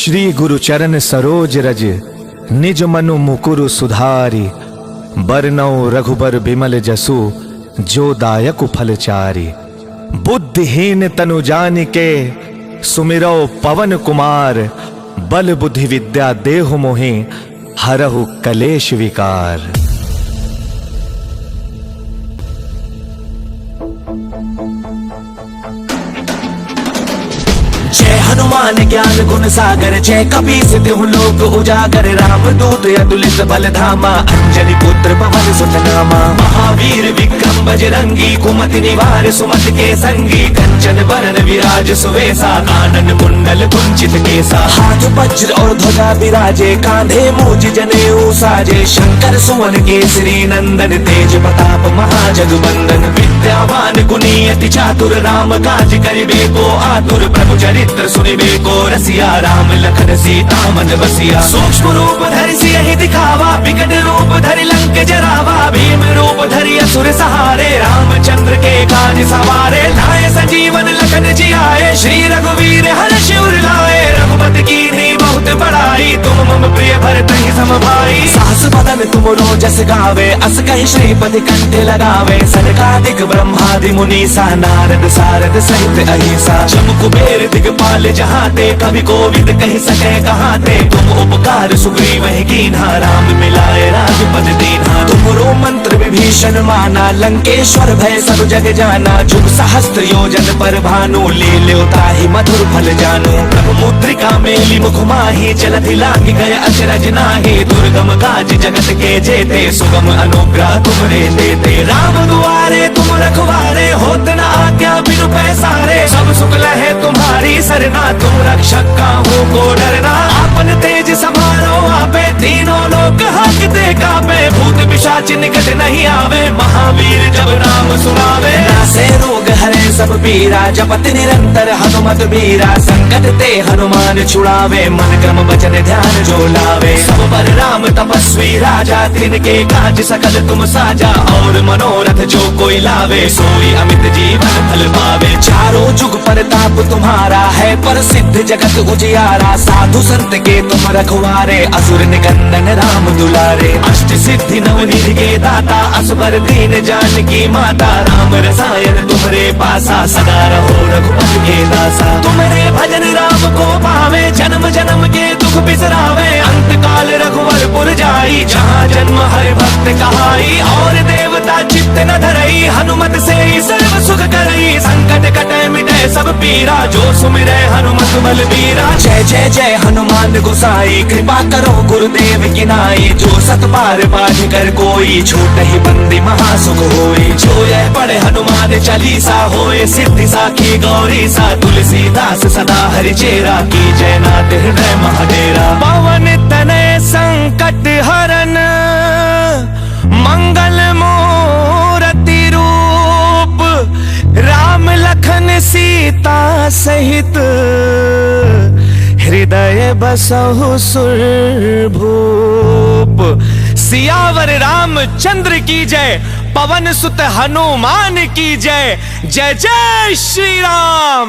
श्री गुरु चरण सरोज रज निज मनु मुकुरु सुधारी। बरनौ रघुबर बिमल जसु जो दायक फलचारी। बुद्धिहीन तनु जानिके सुमिरौ पवन कुमार। बल बुद्धि विद्या देहु मोहि हरहु कलेश विकार। जय हनुमान ज्ञान गुण सागर जय कपीस तिहुँ लोक उजागर। राम दूत अतुलित बल धामा अंजनी पुत्र पवन सुत नामा। महावीर विक्रम बजरंगी कुमति निवार सुमति के संगी। कंचन बरन विराज सुवेसा कानन कुंडल कुंचित केसा। हाथ वज्र और ध्वजा विराजे कांधे मूज जनेऊ साजे। शंकर सुवन केसरी नंदन तेज प्रताप महाजगवंदन। विद्यावान गुणी अति चातुर राम काज करिबे को आतुर। प्रभु चरित्र सुनिबे को रसिया राम लखन सीता मन बसिया। सूक्ष्म रूप धरि सियहि दिखावा विकट रूप धरि लंक जरावा। भीम रूप धरि असुर सहारे रामचंद्र के काज सवारे। लाए संजीवन लखन जियाए श्री रघुवीर हर्ष उर लाए। रघुपति कीन्ही बहुत बड़ाई तुम मम प्रिय भरतहि सम भाई। सहस बदन तुम रोजस गावे अस कहि श्रीपति कंठ लगावे। सनकादिक ब्रह्मादि मुनीसा नारद सारद सहित अहिसा। जम कुबेर दिगपाल जहाते कवि कोविद कहि सके कहाते। तुम उपकार सुग्रीव कीन्हा राम मिलाए राजपद दीन्हा। तुमरो मंत्र विभीषण माना लंकेश्वर भय सब जग जाना। जुग सहस्त्र योजन पर भानु लील्यो ताहि मधुर फल जानु। प्रभु मुद्रिका मेली मुख माहि चलति लांघि गए अचरज नाहि। दुर्गम काज जगत के जेते सुगम अनुग्रह तुमरे देते। राम दुआरे तुम रखवारे होत न आज्ञा बिनु पैसारे। सब सुख लहे तुम्हारी सरना तुम रक्षक काहू को डरना। आपन तेज समारो आपे तीनों लोक हांकते कांपे। भूत पिशाच निकट नहीं आवे महावीर जब नाम सुनावे। नासे रोग हरे सब पीरा जपत निरंतर हनुमत बीरा। संकट ते हनुमान छुड़ावे मन क्रम वचन ध्यान जो लावे। सब पर राम तपस्वी राजा तिनके काज सकल तुम साजा। और मनोरथ जो कोई लावे सोई अमित जीवन फल पावे। चारों जुग परताप तुम्हारा है प्रसिद्ध जगत उजियारा। साधु संत के तुम रखवारे असुर निकंदन राम दुलारे। अष्ट सिद्धि नवनिधि के दाता असबर दीन जानकी माता। राम रसायन तुम्हारे पासा सदा रहो रघुपति के दासा। तुम्हारे भजन राम को पावे जन्म जन्म के दुख बिसरावे। अंत काल रघुवरपुर जाई जहाँ जन्म हर भक्त कहाई। और देवता चित्त न धरई हनुमत से सर्व सुख करई। संकट कटे मिटे सब पीरा जो सुमिरै हनुमत बलबीरा। जय जय जय हनुमान गोसाई कृपा करो गुरुदेव की नाई। जो सत बार पाठ कर कोई छूट ही बंदी महासुख होई। जो यह पढ़े हनुमान चालीसा होए सिद्धि साखी गौरी सा। तुलसीदास सदा हरि चेरा की जय नाथ हृदय महाडेरा। पवन तनय संकट हरन मंगल मूरति रूप। राम लखन सीता सहित हृदय बसहु सुरभूप। सियावर रामचंद्र की जय पवन सुत हनुमान की जय। जय जय श्री राम।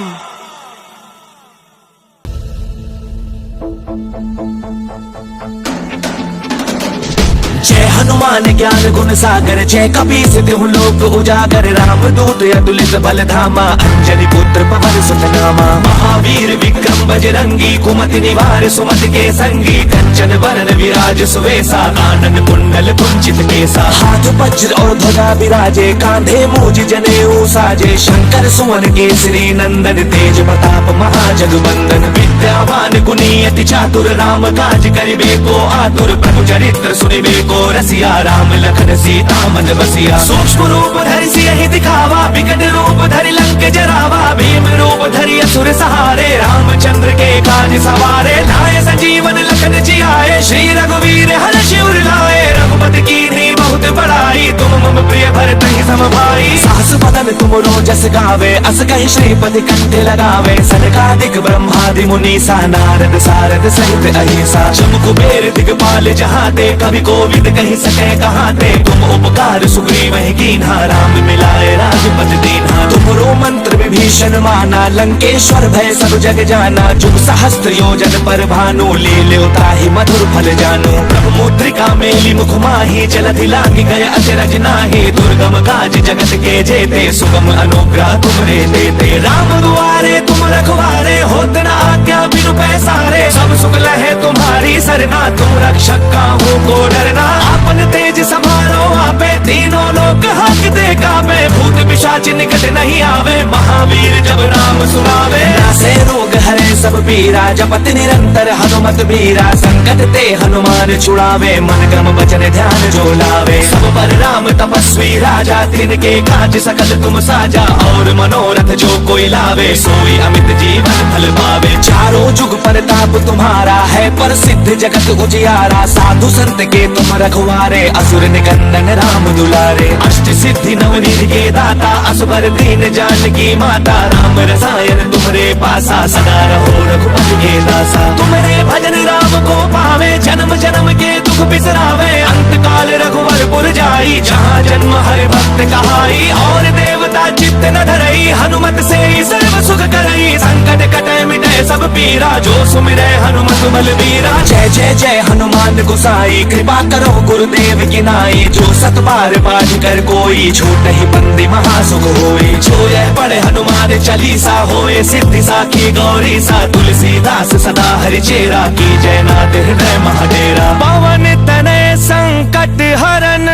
जय हनुमान ज्ञान गुण सागर जय कपीस तिहुँ लोक उजागर। राम दूत अतुलित बल धामा अंजनी पुत्र पवन सुत नामा। महावीर विक्रम बजरंगी कुमति निवार सुमति के संगी। कंचन बरन विराज सुवेसा कानन कुंडल कुंचित केसा। हाथ वज्र और ध्वजा विराजे कांधे मूज जनेऊ साजे। शंकर सुवन केसरी नंदन तेज प्रताप महाजगवंदन। विद्यावान गुणी अति चातुर राम काज करिबे को आतुर। प्रभु चरित्र सुनिबे को रसिया राम लखन सीता मन बसिया। सूक्ष्म रूप धरि सियहि दिखावा विकट रूप धरि लंक जरावा। भीम रूप धरि असुर सहारे रामचंद्र के काज सवारे। लाए संजीवन लखन जियाए श्री रघुवीर हर्ष उर लाए। रघुपति कीन्ही बहुत बड़ाई तुम मम प्रिय भरतहि सम भाई। सहस बदन तुम रोजस गावे अस कहि श्रीपति कंठ लगावे। सनकादिक ब्रह्मादि मुनीसा नारद सारद सहित अहिसा। जम कुबेर दिगपाल जहाते कवि कोविद कहि सके कहाते। तुम उपकार सुग्रीव कीन्हा राम मिलाए राजपद दीन्हा। तुमरो मंत्र विभीषण भीषण माना लंकेश्वर भय सब जग जाना। जुग सहस्त्र योजन पर भानु लील्यो ताहि मधुर फल जानु। प्रभु मुद्रिका मेली मुख माही जलधि लांघि गए अचरज नाहि। दुर्गम काज जगत के जेते सुगम अनुग्रह तुमरे देते। राम दुआरे तुम रखवारे होत न आज्ञा बिनु पैसारे। सब सुख लहे तुम्हारी सरना तुम रक्षक काहू को डरना। आपन तेज समारो आपे तीनों लोक हांकते कांपे। भूत पिशाच निकट नहीं आवे महावीर जब नाम सुनावे। नासे रोग हरे सब पीरा जपत निरंतर हनुमत बीरा। संकट ते हनुमान छुड़ावे मन क्रम वचन ध्यान जो लावे। सब पर राम तपस्वी राजा तिनके काज सकल तुम साजा। और मनोरथ जो कोई लावे सोई अमित जीवन फल पावे। चारों जुग परताप तुम्हारा है प्रसिद्ध जगत उजियारा। साधु संत के तुम रखवारे असुर निकंदन राम दुलारे। अष्ट सिद्धि नवनिधि के दाता असबर दीन जानकी माता। राम रसायन तुम्हारे पासा सदा रहो रघुपति के दासा। तुम्हारे भजन राम को पावे जन्म जन्म के दुख बिसरावे। अंत काल रघुवर पुर जाई जहाँ जन्म हरि भक्त कहाई। और देवता चित्त न धरई हनुमत से सर्व सुख करई। संकट कटे मिटे सब पीरा जो सुमिरै हनुमत बलबीरा। जय जय जय हनुमान गोसाई कृपा करो गुरुदेव की नाई। जो सत बार पाठ कर कोई छूट ही बंदी महासुख होई। जो यह पढ़े हनुमान चालीसा होए सिद्धि साखी गौरी सा। तुलसीदास सदा हरि चेरा की जय नाथ हृदय महाडेरा। पवन तनय संकट हरन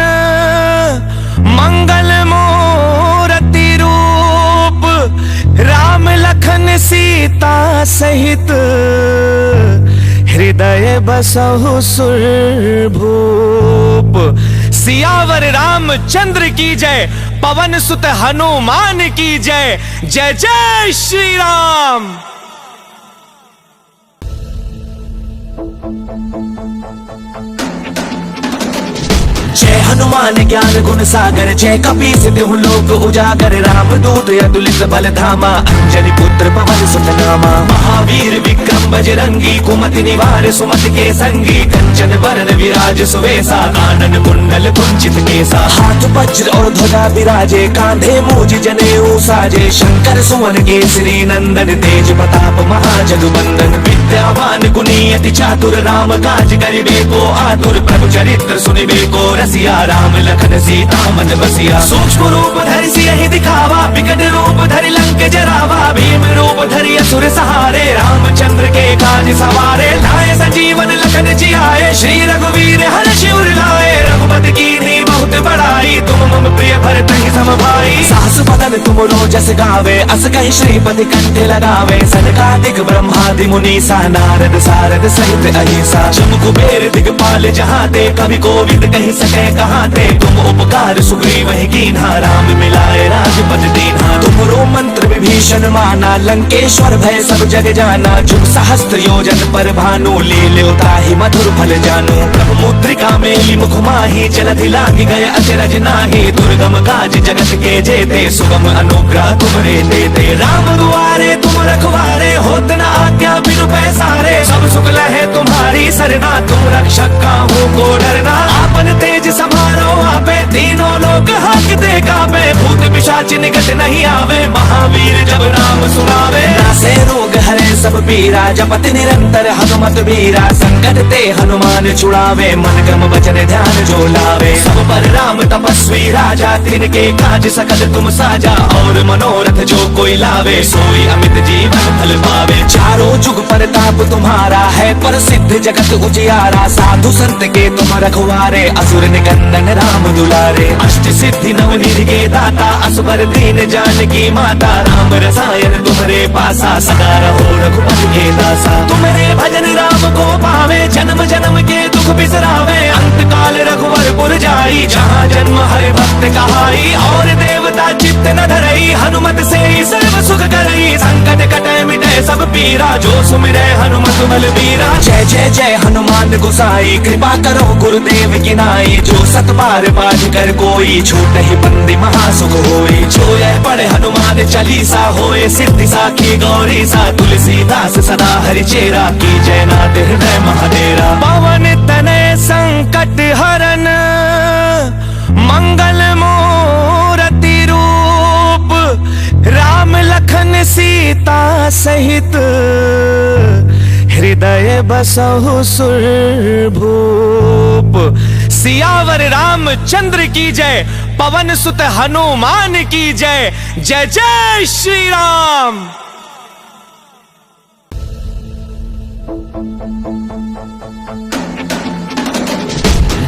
मंगल मूर्ति रूप। राम लखन सीता सहित हृदय बसहु सुरभूप। सियावर रामचंद्र की जय पवन सुत हनुमान की जय। जय जय श्री राम। जय हनुमान ज्ञान गुण सागर जय कपीस तिहु लोक उजागर। राम दूत अतुलित बल धामा अंजनी पुत्र पवन सुत नामा। महावीर विक्रम बजरंगी कुमति निवार सुमति के संगी। कंचन वरण विराज सुवेसा कानन कुंडल कुंचित केसा। हाथ वज्र और ध्वजा विराजे कांधे मूज जनेऊ साजे। शंकर सुवन केसरी नंदन तेज प्रताप महाजगवंदन। विद्यावान गुणी अति चातुर राम काज करिबे को आतुर। प्रभु चरित्र सुनिबे को रसिया राम लखन सीता मन बसिया। सूक्ष्म रूप धरि सियहि दिखावा विकट रूप धरि लंक जरावा। भीम रूप धरि असुर सहारे रामचंद्र के काज सवारे। लाए संजीवन लखन जियाए श्री रघुवीर हर्षि उर लाए। रघुपति कीन्ही बहुत बड़ाई तुम मम प्रिय भरत ही सम भाई। सास बदन तुम रोजस गावे अस कहि श्रीपति कंठ लगावे। सनकादिक ब्रह्मादि मुनीसा नारद सारद सहित अहिसा। जम कुबेर दिगपाल जहाँ ते कवि कोविद कहि सके कहाँ ते। तुम उपकार सुग्रीव ही कीन्हा राम मिलाए राजपद दीन्हा। तुमरो मंत्र विभीषण माना लंकेश्वर भय सब जग जाना। जुग सहस्त्र योजन पर भानु लील्यो ताहि मधुर फल जानु। प्रभु मुद्रिका मेली मुख माही जलधि लांघि गए अचरज नाहि। दुर्गम काज जगत के जेते सुगम अनुग्रह तुमरे देते। राम दुआरे तुम रखवारे होत न आज्ञा बिनु पैसारे। सब सुख लहे तुम्हारी सरना तुम रक्षक काहू को डरना। आपन तेज समारो आपे तीनों लोक हांकते कांपे। भूत पिशाच निकट नहीं आवे महावीर जब नाम सुनावे। नासे रोग हरे सब पीरा जपत निरंतर हनुमत बीरा। संकट ते हनुमान छुड़ावे मन क्रम वचन ध्यान जो लावे। सब पर राम तपस्वी राजा तिनके काज सकल तुम साजा। और मनोरथ जो कोई लावे सोई अमित जीवन फल पावे। चारों जुग परताप तुम्हारा है प्रसिद्ध जगत उजियारा। साधु संत के तुम रखवारे असुर निकंदन राम दुलारे। अष्ट सिद्धि नवनिधि के दाता असबर दीन जानकी माता। राम रसायन तुम्हारे पासा सदा रहो रघुपति के दासा। तुम्हारे भजन राम को पावे जन्म जन्म के दुख बिसरावे। अंत काल रघुवर पुर जाई जहाँ जन्म हरि भक्त कहाई। और देवता चित्त न धरई हनुमत से सर्व सुख करई। संकट कटे मिटे सब पीरा जो सुमिरै हनुमत बलबीरा। जय जय जय हनुमान गोसाई कृपा करो गुरुदेव की नाई। जो सत बार पाठ कर कोई छूट ही बंदी महासुख होई। जो यह पढ़े हनुमान चालीसा होए सिद्धि साखी गौरी सा। तुलसीदास सदा हरि चेरा की जय नाथ हृदय महाडेरा। पवन तनय संकट हरन मंगल मूर्ति रूप। राम लखन सीता सहित हृदय बसहु सुरभूप। सियावर रामचंद्र की जय, पवन सुत हनुमान की जय। जय जय श्री राम।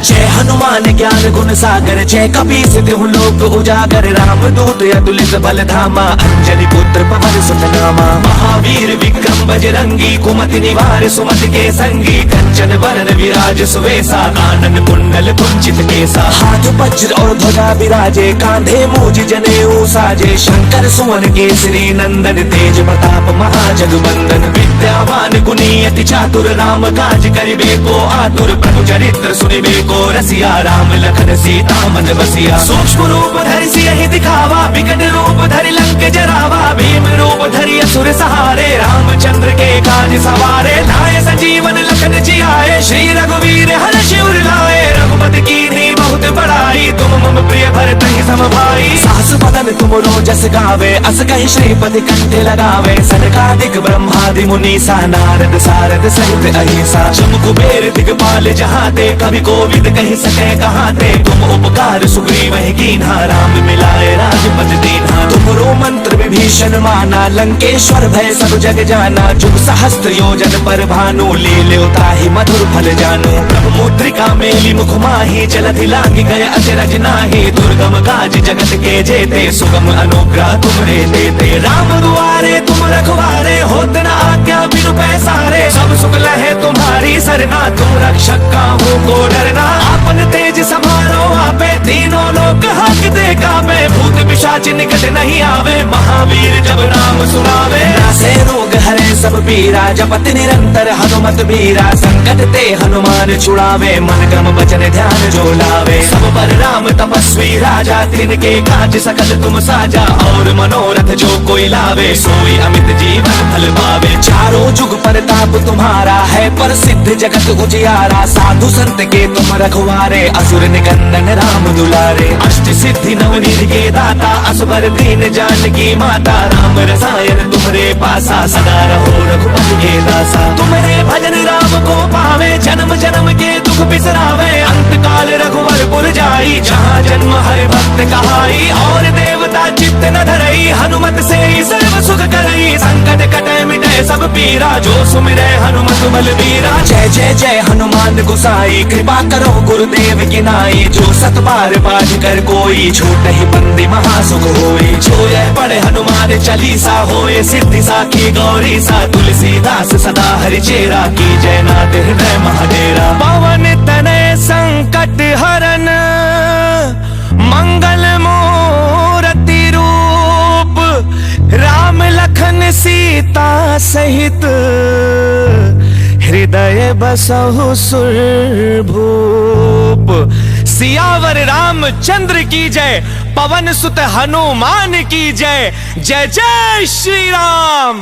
जय हनुमान ज्ञान गुण सागर, जय कपीस तिहुँ लोक उजागर। राम दूत अतुलित बल धामा, अंजनी पुत्र पवन सुत नामा। महावीर विक्रम बजरंगी, कुमति निवार सुमति के संगी। कंचन बरन विराज सुवेसा, कानन कुंडल कुंचित केसा। हाथ वज्र और ध्वजा विराजे, कांधे मूज जनेऊ साजे। शंकर सुवन केसरी नंदन, तेज प्रताप महाजगवंदन। विद्यावान गुणी अति चातुर, राम काज करिबे को आतुर। प्रभु चरित्र सुनिबे को रसिया, राम लखन सीता मन बसिया। सूक्ष्म रूप धरि सियहि दिखावा, विकट रूप धरि लंक जरावा। भीम रूप धरि असुर सहारे, रामचंद्र के काज सवारे। लाए संजीवन लखन जियाए, श्री रघुवीर हर्षि उर लाए। रघुपति कीन्ही बहुत बड़ाई, तुम मम प्रिय भरतहि सम भाई। सास बदन तुमरो जस गावे, अस कहि श्रीपति कंठ लगावे। सनकादिक ब्रह्मादि मुनीसा, नारद सारद सहित अहिसा। जम कुबेर दिगपाल जहाते, कवि कोविद कहि सके कहाते। तुम उपकार सुग्रीव कीन्हा, राम मिलाए राजपद दीन्हा। तुमरो मंत्र विभीषण माना, लंकेश्वर भय सब जग जाना। जुग सहस्त्र योजन पर भानु, लील्यो ताहि मधुर फल जानू। प्रभु मुद्रिका मेली मुख माहि, जलधि लांघि गए अचरज नाहि। दुर्गम काज जगत के जेते, सुगम अनुग्रह तुमरे देते। राम दुआरे तुम रखवारे, होत न आज्ञा बिनु पैसारे। सब सुख लहे तुम्हारी सरना, तुम रक्षक काहू को डरना। आपन तेज समारो आपे, तीनों लोक हांकते कांपे। भूत पिशाच निकट नहीं आवे, महावीर जब नाम सुनावे। नासे रोग हरे सब पीरा, जपत निरंतर हनुमत बीरा। संकट ते हनुमान छुड़ावे, मन क्रम वचन ध्यान जो लावे। सब पर राम तपस्वी राजा, तिनके काज सकल तुम साजा। और मनोरथ जो कोई लावे, सोई अमित जीवन फल पावे। चारों जुग परताप तुम्हारा है, प्रसिद्ध जगत उजियारा। साधु संत के तुम रखवारे, असुर निकंदन राम दुलारे। अष्ट सिद्धि नवनिधि के दाता, असबर दीन जानकी माता। राम रसायन तुम्हारे पासा, सदा रहो रघुपति के दासा। तुम्हारे भजन राम को पावे, जन्म जन्म के दुख बिसरावे। अंत काल रघुवर पुर जाई, जहाँ जन्म हरि भक्त कहाई। और देवता चित्त न धरई, हनुमत से सर्व सुख करई। संकट कटे मिटे सब पीरा, जो सुमिरै हनुमत बलबीरा। जय जय जय हनुमान गोसाई, कृपा करो गुरुदेव की नाई। जो सत बार पाठ कर कोई, छूट ही बंदी महासुख होई। जो यह पढ़े हनुमान चालीसा, होए सिद्धि साखी गौरी सा। तुलसीदास सदा हरि चेरा, की जय नाथ हृदय महाडेरा। पवन तनय संकट हरन, मंगल मूर्ति रूप। राम लखन सीता सहित हृदय बसहु सुरभूप। सियावर रामचंद्र की जय, पवन सुत हनुमान की जय। जय जय श्री राम।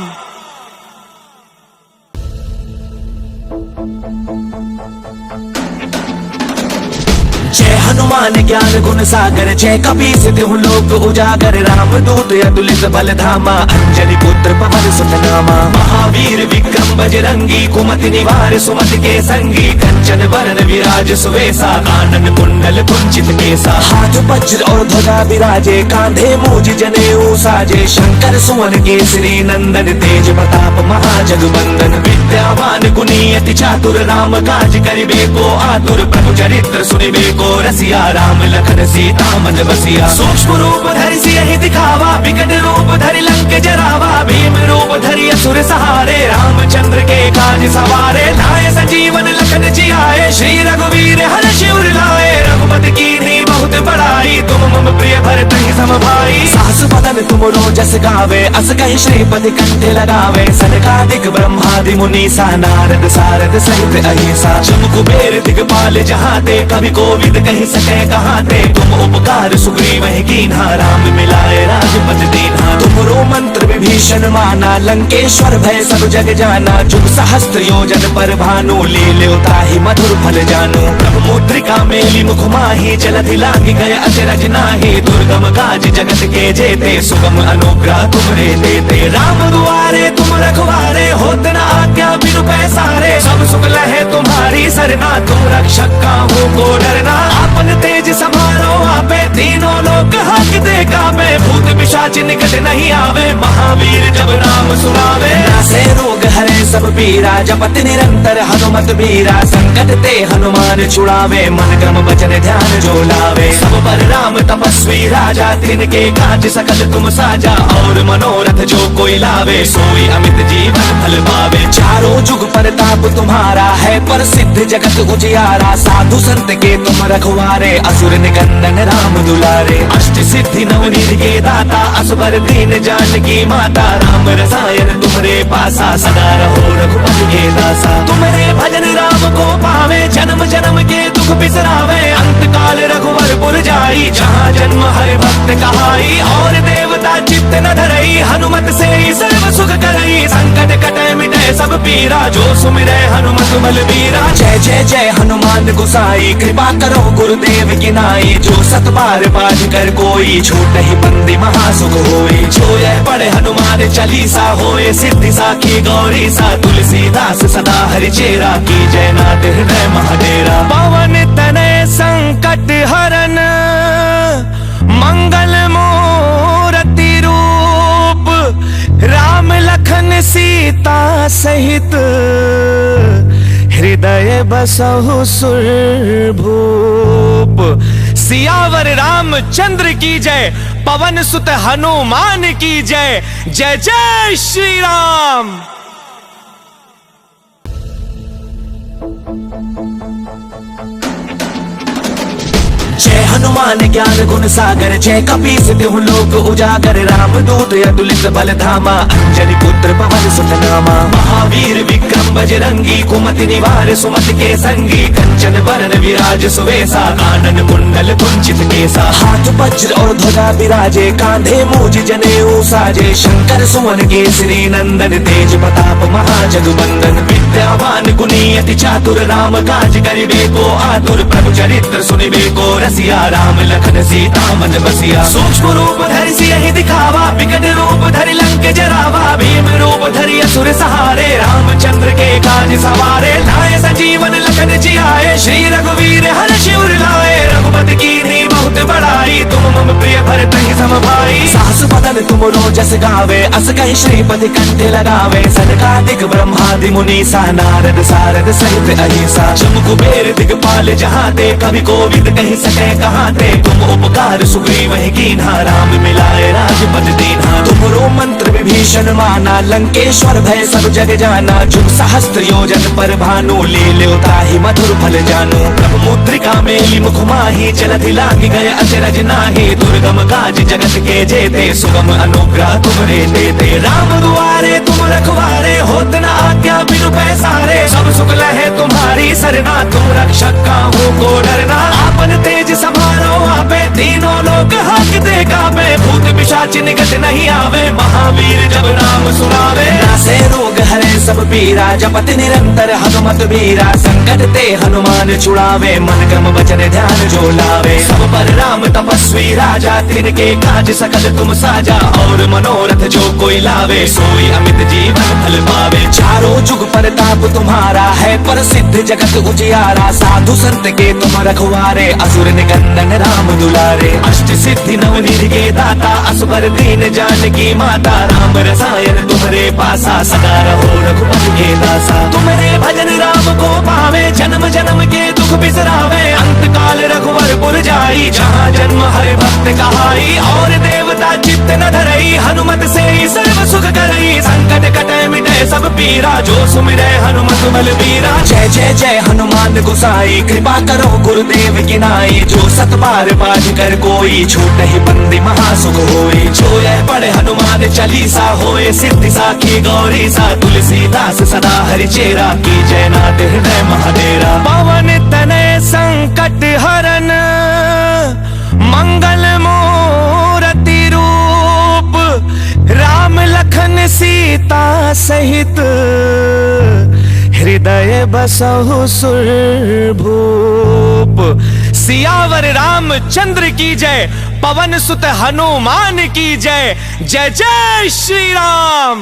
जय हनुमान ज्ञान गुण सागर, जय कपीस तिहुँ लोक उजागर। राम दूत अतुलित बल धामा, अंजनी पुत्र पवन सुत नामा। महावीर विक्रम बजरंगी, कुमति निवार सुमति के संगी। कंचन बरन विराज सुवेसा, कानन कुंडल कुंचित केसा। हाथ वज्र और ध्वजा विराजे, कांधे मूज जनेऊ साजे। शंकर सुवन केसरी नंदन, तेज प्रताप महाजगवंदन। विद्यावान गुणी अति चातुर, राम काज करिबे को आतुर। प्रभु चरित्र सुनिबे को रसिया, राम लखन सीता मन बसिया। सूक्ष्म रूप धरि सियहि दिखावा, विकट रूप धरि लंक जरावा। भीम रूप धरि असुर सहारे, रामचंद्र के काज सवारे। लाए संजीवन लखन जियाए, श्री रघुवीर हर्षि उर लाए। रघुपति कीन्ही बहुत बड़ाई, तुम मम प्रिय भरतहि सम भाई। सास बदन तुमरो जस गावे, अस कहि श्रीपति कंठ लगावे। सनकादिक ब्रह्मादि मुनीसा, नारद सारद सहित अहिसा। जम कुबेर दिगपाल जहाते, कवि कोविद कहि सके कहाते। तुम उपकार सुग्रीव कीन्हा, राम मिलाए राजपद दीन्हा। तुमरो मंत्र विभीषण विभीषण माना, लंकेश्वर भय सब जग जाना। जुग सहस्त्र योजन पर भानु, लील्यो ताहि मधुर फल जानु। प्रभु मुद्रिका मेली मुख माही, जलधि लांघि गए अचरज नाहि। दुर्गम काज जगत के जेते, सुगम अनुग्रह तुमरे देते। राम दुआरे तुम रखवारे, होत न आज्ञा बिनु पैसारे। सब सुख लहे तुम्हारी सरना, तुम रक्षक काहू को डरना। आपन तेज समारो आपे, तीनों लोक हांकते कांपे। भूत पिशाच निकट नहीं आवे, महावीर जब नाम सुनावे। नासे रोग हरे सब पीरा, जपत निरंतर हनुमत बीरा। संकट ते हनुमान छुड़ावे, मन क्रम वचन ध्यान जो लावे। सब पर राम तपस्वी राजा, तिनके काज सकल तुम साजा। और मनोरथ जो कोई लावे, सोई अमित जीवन फल पावे। चारों जुग परताप तुम्हारा है, प्रसिद्ध जगत उजियारा। साधु संत के तुम रखवारे, असुर निकंदन राम दुलारे। अष्ट सिद्धि नवनीत के दाता, असबर दीन जानकी माता। राम रसायन तुम्हारे पासा, सदा रहो रघुपति के दासा। तुम्हारे भजन राम को पावे, जन्म जन्म के दुख बिसरावे। अंत काल रघुवर पुर जाई, जहाँ जन्म हरि भक्त कहाई। और देवता चित्त न धरई, हनुमत से ही सर्व सुख करई। संकट कटे मिटे सब पीरा, जो सुमिरै हनुमत बलबीरा। जय जय जय हनुमान गोसाई, कृपा करो गुरुदेव की नाई। जो सत बार पाठ कर कोई, छूट ही बंदी महासुख होई। जो यह पढ़े हनुमान चालीसा, होए सिद्धि साखी गौरी सा। तुलसीदास सदा हरि चेरा, की जय नाथ हृदय महाडेरा। पवन तनय संकट हरन, मंगल मूरति रूप। राम लखन सीता सहित, हृदय बसहु सुरभूप। सियावर रामचंद्र की जय, पवन सुत हनुमान की जय। जय जय श्री राम। जय हनुमान ज्ञान गुण सागर, जय कपीस तिहु लोक उजागर। राम दूत अतुलित बल धामा, अंजनी पुत्र पवन सुत नामा। महावीर विक्रम बजरंगी, कुमति निवार सुमति के संगी। कंचन वरण विराज सुवेसा, कानन कुंडल कुंचित केसा। हाथ वज्र और ध्वजा विराजे, कांधे मूज जनेऊ साजे। शंकर सुवन केसरी नंदन, तेज प्रताप महाजगवंदन। विद्यावान गुणी अति चातुर, राम काज करिबे को आतुर। प्रभु चरित्र सुनिबे को रसिया, राम लखन सीता मन बसिया। सूक्ष्म रूप धरि सियहि दिखावा, विकट रूप धरि लंक जरावा। भीम रूप धरि असुर सहारे, रामचंद्र के काज सवारे। लाए सजीवन लखन जियाए, श्री रघुवीर हर्षि उर लाए। रघुपति कीन्ही बहुत बड़ाई, तुम मम प्रिय भरत ही सम भाई। सास बदन तुम रोजस गावे, अस कहि श्रीपति कंठ लगावे। सनकादिक ब्रह्मादि मुनीसा, नारद सारद सहित अहिसा। जम कुबेर दिगपाल जहाते, कवि कोविद कहि सके कहाते। तुम उपकार सुग्रीव ही कीन्हा, राम मिलाए राजपद दीन्हा। तुमरो मंत्र विभीषण माना, लंकेश्वर भय सब जग जाना। जुग सहस्त्र योजन पर भानु, लील्यो ताहि मधुर फल जानु। प्रभु मुद्रिका मेली मुख माही, जलधि लांघि गए अचरज नाहि। दुर्गम काज जगत के जेते, सुगम अनुग्रह तुमरे देते। राम दुआरे तुम रखवारे, होत न आज्ञा बिनु पैसारे। सब सुख लहे तुम्हारी सरना, तुम रक्षक काहू को डरना। आपन तेज समारो आपे, तीनों लोक हांकते कांपे। भूत पिशाच निकट नहीं आवे, महावीर जब नाम सुनावे। नासे रोग हरे सब पीरा, जपत निरंतर हनुमत बीरा। संकट ते हनुमान छुड़ावे, मन क्रम वचन ध्यान जो लावे। सब पर राम तपस्वी राजा, तिनके काज सकल तुम साजा। और मनोरथ जो कोई लावे, सोई अमित जीवन फल पावे। चारों जुग परताप तुम्हारा है, प्रसिद्ध जगत उजियारा। साधु संत के तुम रखवारे, असुर निकंदन राम दुलारे। अष्ट सिद्धि नवनीत के दाता, असबर दीन जानकी माता। राम रसायन तुम्हारे पासा, सदा रहो रघुपति के दासा। तुम्हारे भजन राम को पावे, जन्म जन्म के दुख बिसरावे। अंत काल रघुवर पुर जाई, जहाँ जन्म हरि भक्त कहाई। और देवता चित्त न धरई, हनुमत से ही सर्व सुख करई। संकट कटे मिटे सब पीरा, जो सुमिरै हनुमत बलबीरा। जय जय जय हनुमान गोसाई, कृपा करो गुरुदेव की नाई। जो सत बार पाठ कर कोई, छूट ही बंदी महासुख होई। जो यह पढ़े हनुमान चालीसा, होए सिद्धि साखी गौरी सा। तुलसीदास सदा हरि चेरा, की जय नाथ हृदय महाडेरा। पवन तनय संकट हरन, मंगल मूरति रूप। राम लखन सीता सहित हृदय बसहु सुरभूप। सियावर रामचंद्र की जय, पवन सुत हनुमान की जय। जय जय श्री राम।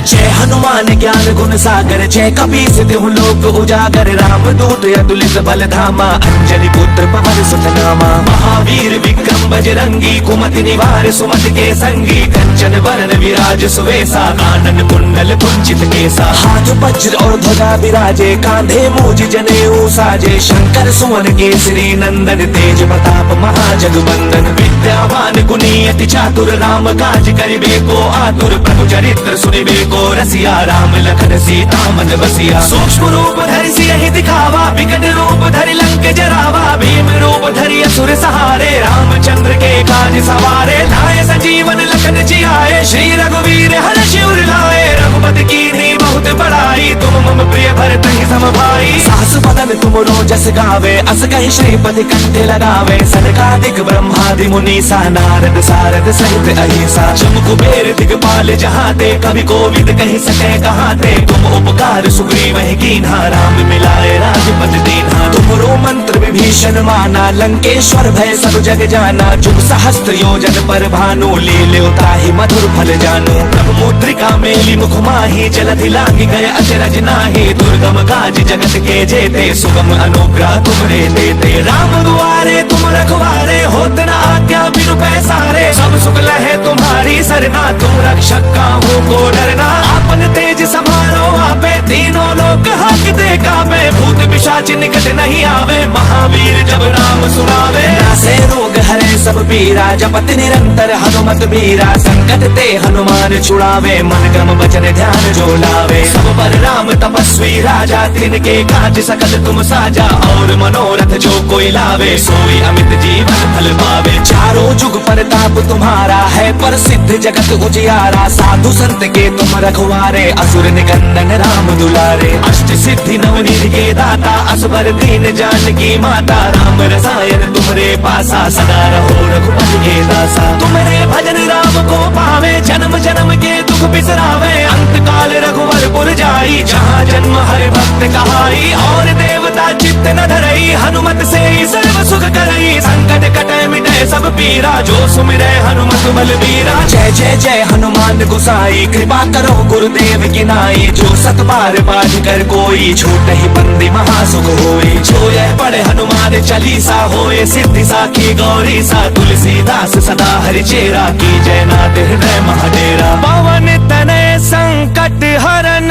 जय हनुमान ज्ञान गुण सागर, जय कपीस तिहु लोक उजागर। राम दूत अतुलित बल धामा, अंजनी पुत्र पवन सुत नामा। महावीर विक्रम बजरंगी, कुमति निवार सुमति के संगी। कंचन वरण विराज सुवेसा, कानन कुंडल कुंचित केसा। हाथ वज्र और ध्वजा विराजे, कांधे मूज जनेऊ साजे। शंकर सुवन केसरी नंदन, तेज प्रताप महाजगवंदन। विद्यावान गुणी अति चातुर, राम काज करिबे को आतुर। प्रभु चरित्र सुनिबे को रसिया, राम लखन सीता मन बसिया। सूक्ष्म रूप धरि सियहि दिखावा, विकट रूप धरि लंक जरावा। भीम रूप धरि असुर सहारे, रामचंद्र के काज सवारे। लाए संजीवन लखन जियाए, श्री रघुवीर हर्षि उर लाए। रघुपति कीन्ही बहुत बड़ाई, तुम मम प्रिय भरत ही सम भाई। सहस बदन तुम रोजस गावे, अस कहि श्रीपति कंठे लगावे। सनकादिक ब्रह्मादि मुनीसा, नारद सारद सहित अहिसा। जम कुबेर दिगपाल जहाते, कवि कोविद कहि सके कहाते। तुम उपकार सुग्रीव ही कीन्हा, राम मिलाए राजपद दीन्हा। तुमरो मंत्र विभीषण माना, लंकेश्वर भय सब जग जाना। जुग सहस्त्र योजन पर भानु, लील्यो ताहि मधुर फल जानू। प्रभु मुद्रिका मेली मुख माही, जलधि लांघि गए अचरज नाही। दुर्गम काज जगत के जेते, सुगम अनुग्रह तुमरे देते। राम दुआरे तुम रखवारे, होत न आज्ञा बिनु पैसारे। सब सुख लहे तुम्हारी सरना, तुम रक्षक काहू को डरना। आपन तेज समारो आपे, तीनों लोक हांकते कांपे। भूत पिशाच निकट नहीं आवे, महावीर जब नाम सुनावे। नासे रोग हरे सब पीरा, जपत निरंतर हनुमत बीरा। संकट ते हनुमान छुड़ावे, मन क्रम वचन ध्यान जो लावे। सब पर राम तपस्वी राजा, तिनके काज सकल तुम साजा। और मनोरथ जो कोई लावे, सोई अमित जीवन फल पावे। चारों जुग परताप तुम्हारा है, प्रसिद्ध जगत उजियारा। साधु संत के तुम रखवारे, असुर निकंदन राम दुलारे। अष्ट सिद्धि नवनिधि के दाता, असबर दीन जानकी माता। राम रसायन तुम्हारे पासा, सदा रहो रघुपति के दासा। तुम्हारे भजन राम को पावे, जन्म जन्म के दुख बिसरावे। अंत काल रघुवर जाई, जहाँ जन्म हरि भक्त कहाई। और देवता चित्त न धरई, हनुमत से ही सर्व सुख करई। संकट कटे मिटे सब पीरा, जो सुमिरै हनुमत बलबीरा। जय जय जय हनुमान गोसाई, कृपा करो गुरुदेव की नाई। जो सत बार पाठ कर कोई, छूट ही बंदी महासुख होई। जो यह पढ़े हनुमान चालीसा, होए सिद्धि साखी गौरी सा। तुलसीदास सदा हरि चेरा, की जय नाथ हृदय महाडेरा। पवन तनय संकट हरन,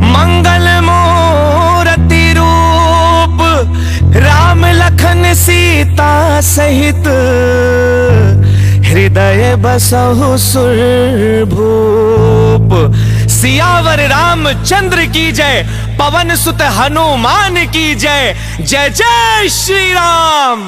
मंगल मूरति रूप। राम लखन सीता सहित हृदय बसहु सुरभूप। सियावर रामचंद्र की जय, पवन सुत हनुमान की जय। जय जय श्री राम।